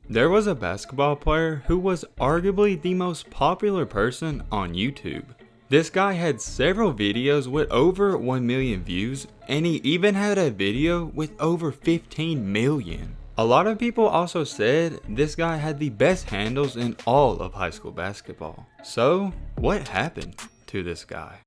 There was a basketball player who was arguably the most popular person on YouTube. This guy had several videos with over 1 million views, and he even had a video with over 15 million. A lot of people also said this guy had the best handles in all of high school basketball. So, what happened to this guy?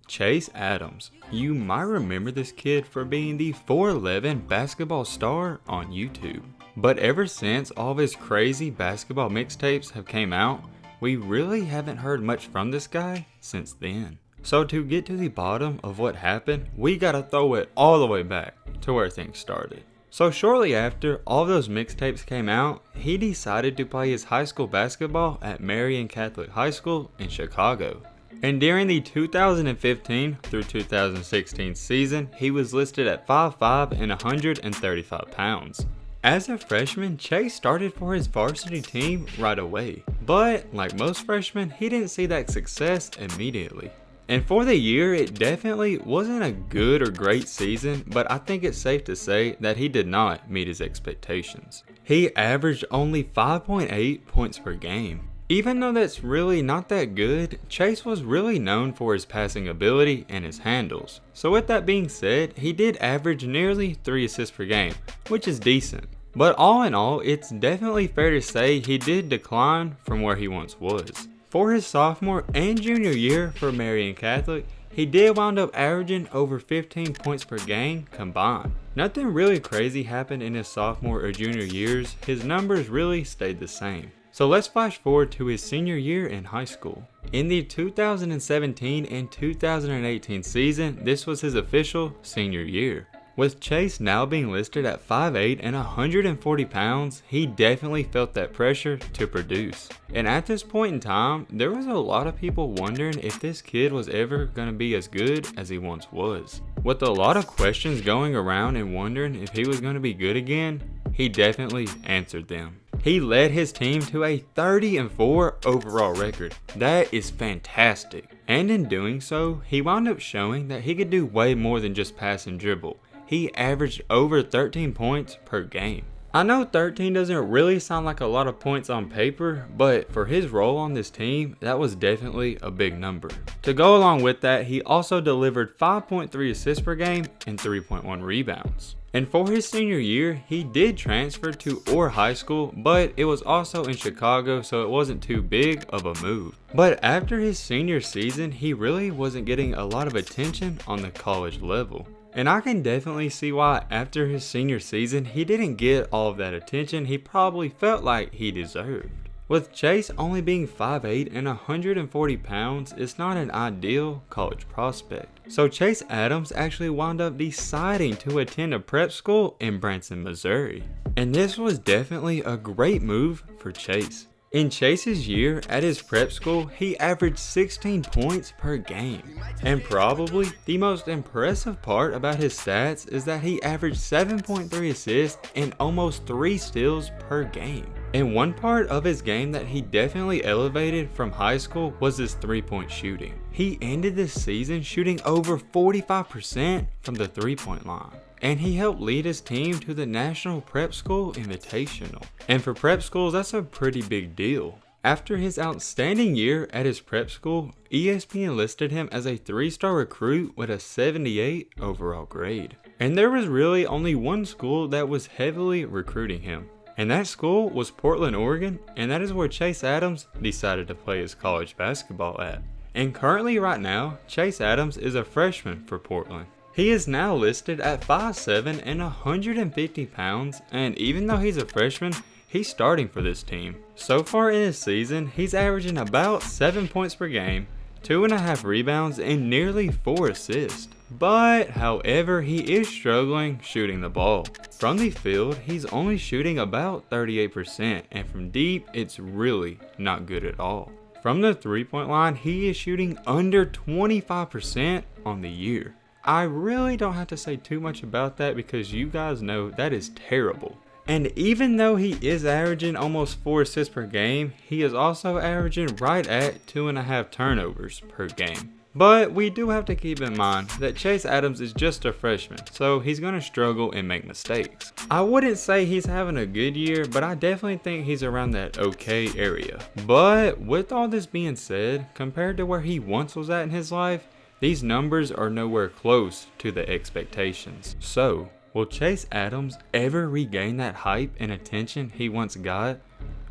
Chase Adams. You might remember this kid for being the 4'11" basketball star on YouTube. But ever since all of his crazy basketball mixtapes have came out, we really haven't heard much from this guy since then. So to get to the bottom of what happened, we gotta throw it all the way back to where things started. So shortly after all those mixtapes came out, he decided to play his high school basketball at Marian Catholic High School in Chicago. And during the 2015 through 2016 season, he was listed at 5'5" and 135 pounds. As a freshman, Chase started for his varsity team right away, but like most freshmen, he didn't see that success immediately. And for the year, it definitely wasn't a good or great season, but I think it's safe to say that he did not meet his expectations. He averaged only 5.8 points per game. Even though that's really not that good, Chase was really known for his passing ability and his handles. So with that being said, he did average nearly 3 assists per game, which is decent. But all in all, it's definitely fair to say he did decline from where he once was. For his sophomore and junior year for Marian Catholic, he did wind up averaging over 15 points per game combined. Nothing really crazy happened in his sophomore or junior years, his numbers really stayed the same. So let's flash forward to his senior year in high school. In the 2017 and 2018 season, this was his official senior year. With Chase now being listed at 5'8" and 140 pounds, he definitely felt that pressure to produce. And at this point in time, there was a lot of people wondering if this kid was ever going to be as good as he once was. With a lot of questions going around and wondering if he was going to be good again, he definitely answered them. He led his team to a 30-4 overall record. That is fantastic. And in doing so, he wound up showing that he could do way more than just pass and dribble. He averaged over 13 points per game. I know 13 doesn't really sound like a lot of points on paper, but for his role on this team, that was definitely a big number. To go along with that, he also delivered 5.3 assists per game and 3.1 rebounds. And for his senior year, he did transfer to Orr High School, but it was also in Chicago, so it wasn't too big of a move. But after his senior season, he really wasn't getting a lot of attention on the college level. And I can definitely see why after his senior season, he didn't get all of that attention he probably felt like he deserved. With Chase only being 5'8" and 140 pounds, it's not an ideal college prospect. So Chase Adams actually wound up deciding to attend a prep school in Branson, Missouri. And this was definitely a great move for Chase. In Chase's year at his prep school, he averaged 16 points per game. And probably the most impressive part about his stats is that he averaged 7.3 assists and almost 3 steals per game. And one part of his game that he definitely elevated from high school was his 3-point shooting. He ended this season shooting over 45% from the 3-point line. And he helped lead his team to the National Prep School Invitational. And for prep schools, that's a pretty big deal. After his outstanding year at his prep school, ESPN listed him as a 3-star recruit with a 78 overall grade. And there was really only one school that was heavily recruiting him. And that school was Portland, Oregon, and that is where Chase Adams decided to play his college basketball at. And currently right now, Chase Adams is a freshman for Portland. He is now listed at 5'7" and 150 pounds, and even though he's a freshman, he's starting for this team. So far in his season, he's averaging about 7 points per game, 2.5 rebounds, and nearly 4 assists. But, however, he is struggling shooting the ball. From the field, he's only shooting about 38%, and from deep, it's really not good at all. From the 3-point line, he is shooting under 25% on the year. I really don't have to say too much about that because you guys know that is terrible. And even though he is averaging almost 4 assists per game, he is also averaging right at 2.5 turnovers per game. But we do have to keep in mind that Chase Adams is just a freshman, so he's going to struggle and make mistakes. I wouldn't say he's having a good year, but I definitely think he's around that okay area. But with all this being said, compared to where he once was at in his life, these numbers are nowhere close to the expectations. So, will Chase Adams ever regain that hype and attention he once got?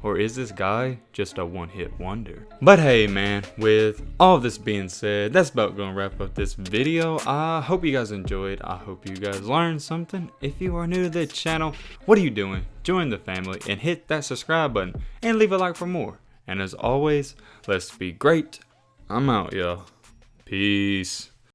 Or is this guy just a one-hit wonder? But hey man, with all this being said, that's about gonna wrap up this video. I hope you guys enjoyed. I hope you guys learned something. If you are new to the channel, what are you doing? Join the family and hit that subscribe button and leave a like for more. And as always, let's be great. I'm out, y'all. Peace.